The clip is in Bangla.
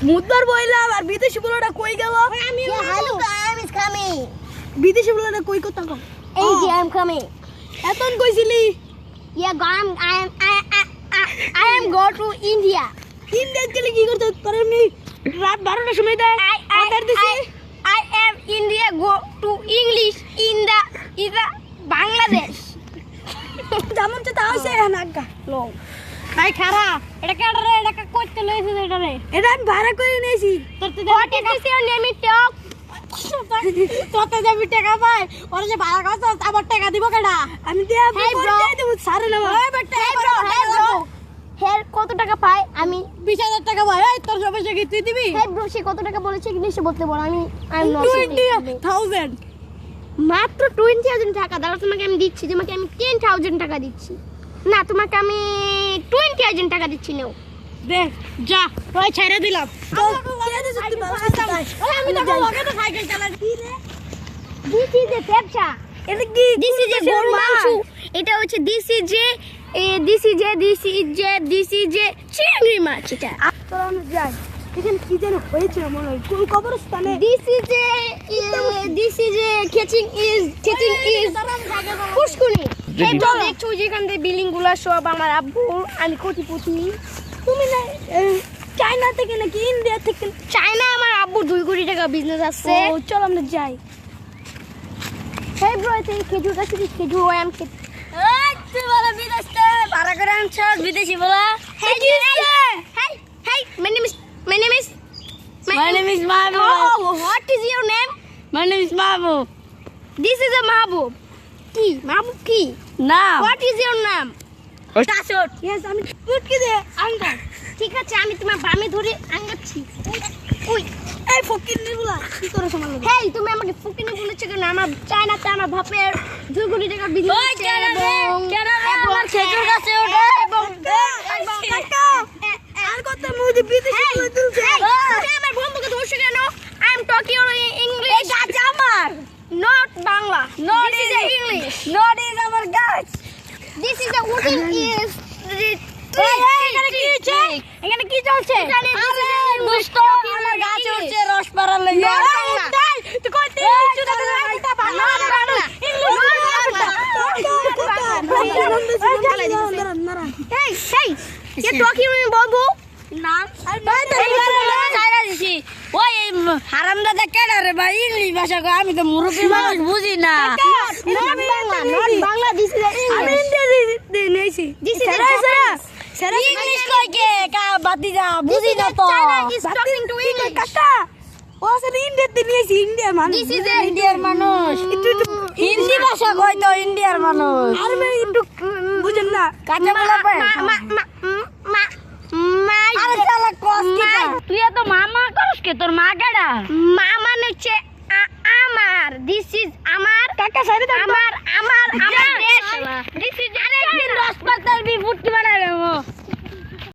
মুদ্রার বইলাম আর বিদেশি বলাটা কই গেল? আমি হ্যালো আই এম কামিং। বিদেশি বলাটা কই কথা কও? এই যে আই এম কামিং। এতন কইছিলি? Yeah I am go to India. India গেলে কি করতে? তোর এমনি রাত 12টার সময় দেয় অর্ডার দিছি। I am India go to English in the Bangladesh. যেমন তো হইছে নাগা লো। ভাই খারা এটা কেডা রে এটা কইতে লইছিস এটা রে এটা আমি ভাড়া করে নিয়েছি। তোর তো what is this your name টক তোতে যাবি টাকা পাই ওরে যে ভাড়া কাজ আবার টাকা দিব কেডা? আমি দিয়া দেব সারে নেব। ওই বেটা হে ব্রো হের কত টাকা পায়? আমি 20,000 টাকা ভাই। এই তোর সব পয়সা কি তুই দিবি? হে ব্রো সে কত টাকা বলেছে ইংলিশে বলতে বল। আমি আই এম নট 20,000 মাত্র 20,000 টাকা দাঁড়া তোমাকে আমি দিচ্ছি। তোমাকে আমি 10,000 টাকা দিচ্ছি। না তোমাকে আমি 20,000 টাকা দিচ্ছি নাও। দে যা ওই ছাইরা দিলাম। তো কে দিছ তুই বাবা? আমি তো লগে তো সাইকেল চালাই কি রে? দিস ইজ এ ব্যবসা। এটা কি? দিস ইজ এ গরু মাংস। এটা হচ্ছে দিস ইজ এ চিংড়ি মাছ এটা। তোরা আমরা যাই। এখানে কি যেন হয়েছে মনে হয় কোন কবরস্থানে। দিস ইজ এ খেচিং ইজ পুষ্কুনি। এই তো দেখছো যেখান থেকে বিল্ডিং গুলা সব আমার আব্বু। আমি কোটিপতি। তুমি না চায়না থেকে নাকি ইন্ডিয়া থেকে? চায়না আমার আব্বু 2 কোটি টাকা বিজনেস আছে। ও চল আমরা যাই। হেই ব্রো এই খেজুর গাছ থেকে খেজুর হয় আমি খেতে। এই তুই বলা বিদেশ থেকে ভাড়া করে আনছস বিদেশি বলা। Hey, my name is My name is Mahbub. Oh, what is your name? My name is Mahbub. This is a Mahbub. কি মাহবুব কি? না What is your name? দাসট। ইয়েস আমি পুটকি দে আঙ্গা। ঠিক আছে আমি তোমার বামে ধরে আঙ্গাচ্ছি। ওই এই ফকির নিবলা কি করে সমান লাগে? হেই তুমি আমাকে ফকিনি বলেছো কেন? আমার চায়নাতে আমার বাপের 2 কোটি টাকা বিজনেস আছে এবং আমার খেজুর গাছে ওঠে এবং কাকা আর কত মুদি বিদেশি বলে তুলছে। তুমি আমার বন্ধুকে ধরছো কেন? I am talking English. এই গাছ আমার not Bangla. Not This is is English. Not is আমার গাছ। This is a wooden is এখানে কি হচ্ছে? এখানে কি চলছে? এখানে দুষ্ট আমার গাছে উঠছে রস পাড়ার লাগি। তুই কই তুই চুদা কথা Bangla Bangla Hey, hey, you're talking with Babu? না ছাইরা দিছি। ওই হারামদাদা কেডা রে ভাই ইংলিশ ভাষা কয়? আমি তো মুরব্বি মানুষ বুঝি না। Not Bangla. This is আমি English. ইন্ডিয়া নিয়েছি। This is ইংলিশ কই কে কা বাতি যা বুঝি না তো। China is talking to English. কাকা ও আসলে ইন্ডিয়াতে নিয়েছি ইন্ডিয়ার মানুষ। This is a ইন্ডিয়ার মানুষ হিন্দি ভাষা কয় তো ইন্ডিয়ার মানুষ। আর আমি একটু বুঝেন না কাঁচা বলা পায়। আরে শালা কস কি তুই এত মামা করস কে? তোর মা কেডা? মা মানে হচ্ছে আমার। This is আমার কাকা সাইরে দাও। আমার দেশ। This is আরে একদিন রস পাতার বি ফুটকি বানাবে